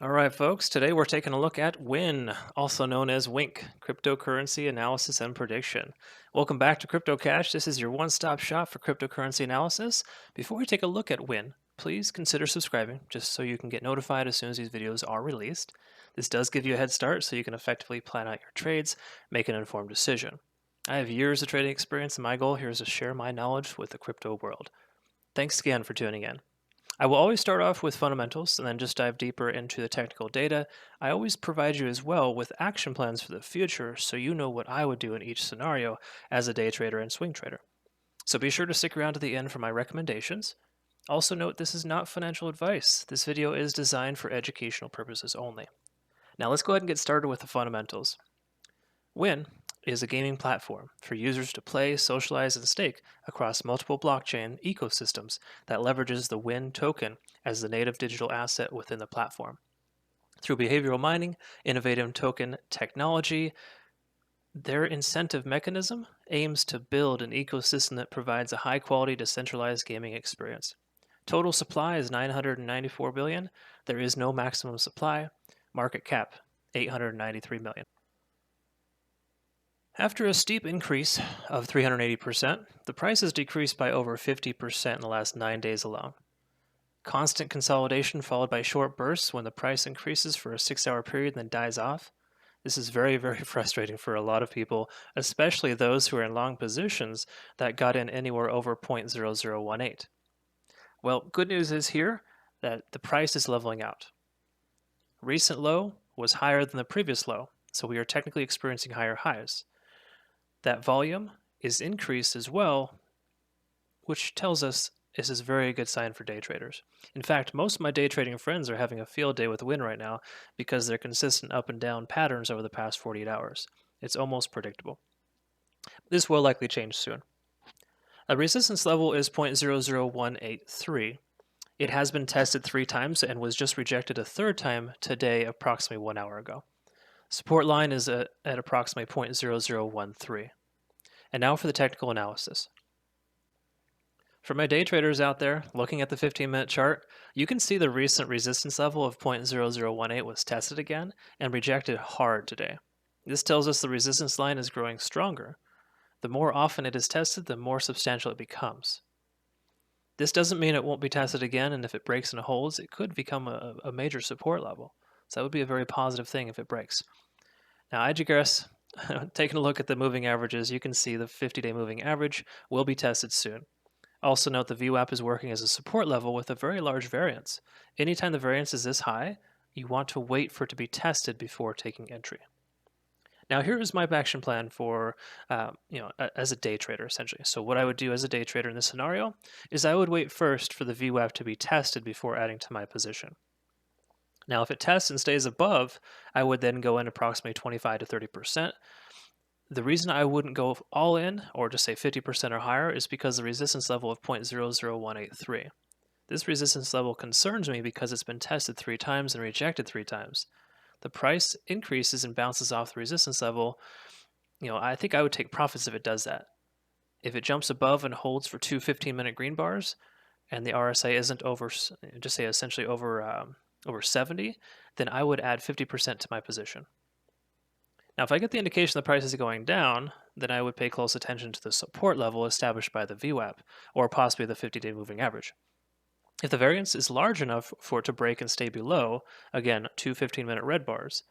All right, folks, today we're taking a look at WIN, also known as WINK, Cryptocurrency Analysis and Prediction. Welcome back to Crypto Cash. This is your one stop shop for cryptocurrency analysis. Before we take a look at WIN, please consider subscribing just so you can get notified as soon as these videos are released. This does give you a head start so you can effectively plan out your trades, make an informed decision. I have years of trading experience, and my goal here is to share my knowledge with the crypto world. Thanks again for tuning in. I will always start off with fundamentals and then just dive deeper into the technical data. I always provide you as well with action plans for the future so you know what I would do in each scenario as a day trader and swing trader. So be sure to stick around to the end for my recommendations. Also note this is not financial advice. This video is designed for educational purposes only. Now let's go ahead and get started with the fundamentals. Win is a gaming platform for users to play, socialize, and stake across multiple blockchain ecosystems that leverages the Win token as the native digital asset within the platform. Through behavioral mining, innovative token technology, their incentive mechanism aims to build an ecosystem that provides a high-quality decentralized gaming experience. Total supply is 994 billion. There is no maximum supply. Market cap 893 million. After a steep increase of 380%, the price has decreased by over 50% in the last 9 days alone. Constant consolidation followed by short bursts when the price increases for a 6-hour period and then dies off. This is very, very frustrating for a lot of people, especially those who are in long positions that got in anywhere over 0.0018. Well, good news is here that the price is leveling out. Recent low was higher than the previous low, so we are technically experiencing higher highs. That volume is increased as well, which tells us this is a very good sign for day traders. In fact, most of my day trading friends are having a field day with Win right now because they're consistent up and down patterns over the past 48 hours. It's almost predictable. This will likely change soon. A resistance level is 0.00183. It has been tested 3 times and was just rejected a third time today, approximately 1 hour ago. Support line is at approximately 0.0013. And now for the technical analysis. For my day traders out there, looking at the 15-minute chart, you can see the recent resistance level of 0.0018 was tested again and rejected hard today. This tells us the resistance line is growing stronger. The more often it is tested, the more substantial it becomes. This doesn't mean it won't be tested again, and if it breaks and holds, it could become a major support level. So that would be a very positive thing if it breaks. Now, I digress. Taking a look at the moving averages, you can see the 50-day moving average will be tested soon. Also note the VWAP is working as a support level with a very large variance. Anytime the variance is this high, you want to wait for it to be tested before taking entry. Now here is my action plan for, as a day trader essentially. So what I would do as a day trader in this scenario is I would wait first for the VWAP to be tested before adding to my position. Now if it tests and stays above, I would then go in approximately 25 to 30%. The reason I wouldn't go all in, or just say 50% or higher, is because the resistance level of 0.00183. This resistance level concerns me because it's been tested 3 times and rejected 3 times. The price increases and bounces off the resistance level. I think I would take profits if it does that. If it jumps above and holds for 2 15-minute green bars, and the RSI isn't over, just say essentially over 70, then I would add 50% to my position. Now, if I get the indication the price is going down, then I would pay close attention to the support level established by the VWAP, or possibly the 50-day moving average. If the variance is large enough for it to break and stay below, again, 2 15-minute red bars,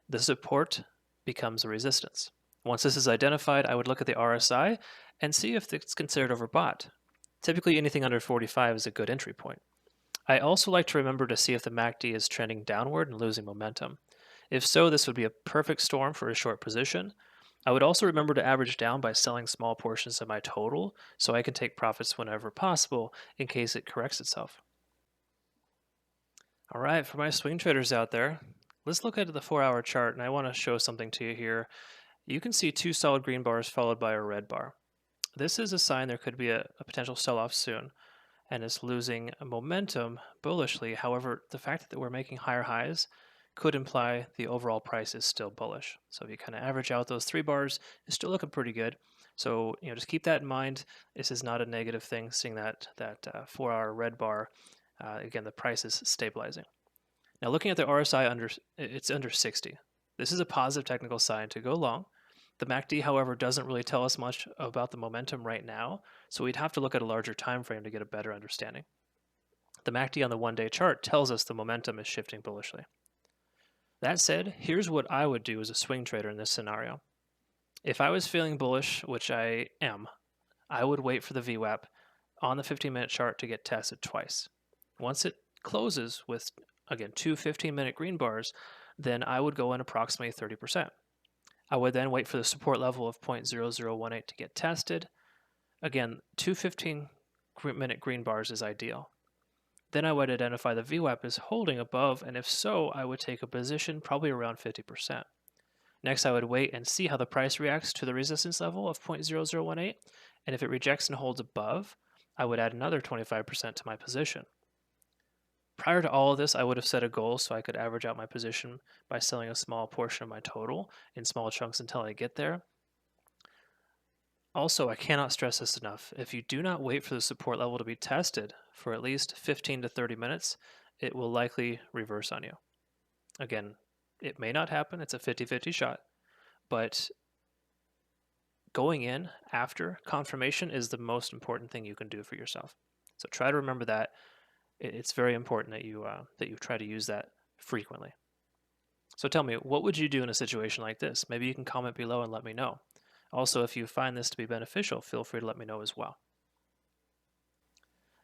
the support becomes a resistance. Once this is identified, I would look at the RSI and see if it's considered overbought. Typically, anything under 45 is a good entry point. I also like to remember to see if the MACD is trending downward and losing momentum. If so, this would be a perfect storm for a short position. I would also remember to average down by selling small portions of my total so I can take profits whenever possible in case it corrects itself. All right, for my swing traders out there, let's look at the 4-hour chart, and I want to show something to you here. You can see 2 solid green bars followed by a red bar. This is a sign there could be a potential sell-off soon, and it's losing momentum bullishly. However, the fact that we're making higher highs could imply the overall price is still bullish. So if you kind of average out those 3 bars, it's still looking pretty good. So just keep that in mind. This is not a negative thing, seeing that 4-hour red bar. Again, the price is stabilizing. Now looking at the RSI it's under 60. This is a positive technical sign to go long. The MACD, however, doesn't really tell us much about the momentum right now, so we'd have to look at a larger time frame to get a better understanding. The MACD on the one-day chart tells us the momentum is shifting bullishly. That said, here's what I would do as a swing trader in this scenario. If I was feeling bullish, which I am, I would wait for the VWAP on the 15-minute chart to get tested twice. Once it closes with, again, two 15-minute green bars, then I would go in approximately 30%. I would then wait for the support level of 0.0018 to get tested. Again, two 15-minute green bars is ideal. Then I would identify the VWAP as holding above, and if so, I would take a position probably around 50%. Next, I would wait and see how the price reacts to the resistance level of 0.0018, and if it rejects and holds above, I would add another 25% to my position. Prior to all of this, I would have set a goal so I could average out my position by selling a small portion of my total in small chunks until I get there. Also, I cannot stress this enough. If you do not wait for the support level to be tested for at least 15 to 30 minutes, it will likely reverse on you. Again, it may not happen. It's a 50-50 shot. But going in after confirmation is the most important thing you can do for yourself. So try to remember that. It's very important that you try to use that frequently. So tell me, what would you do in a situation like this? Maybe you can comment below and let me know. Also, if you find this to be beneficial, feel free to let me know as well.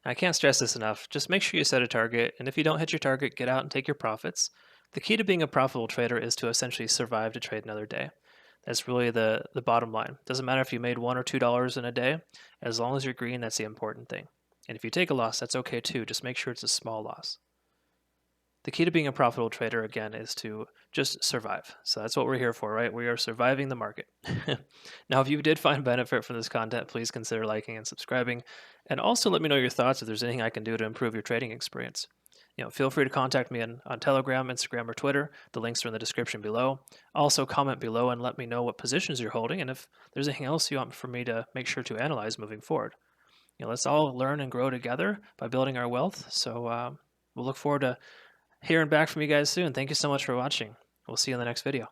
I can't stress this enough. Just make sure you set a target, and if you don't hit your target, get out and take your profits. The key to being a profitable trader is to essentially survive to trade another day. That's really the bottom line. Doesn't matter if you made $1 or $2 in a day. As long as you're green, that's the important thing. And if you take a loss, that's okay too. Just make sure it's a small loss. The key to being a profitable trader, again, is to just survive. So that's what we're here for, right? We are surviving the market. Now, if you did find benefit from this content, please consider liking and subscribing. And also let me know your thoughts if there's anything I can do to improve your trading experience. Feel free to contact me on Telegram, Instagram, or Twitter. The links are in the description below. Also, comment below and let me know what positions you're holding and if there's anything else you want for me to make sure to analyze moving forward. Let's all learn and grow together by building our wealth. So we'll look forward to hearing back from you guys soon. Thank you so much for watching. We'll see you in the next video.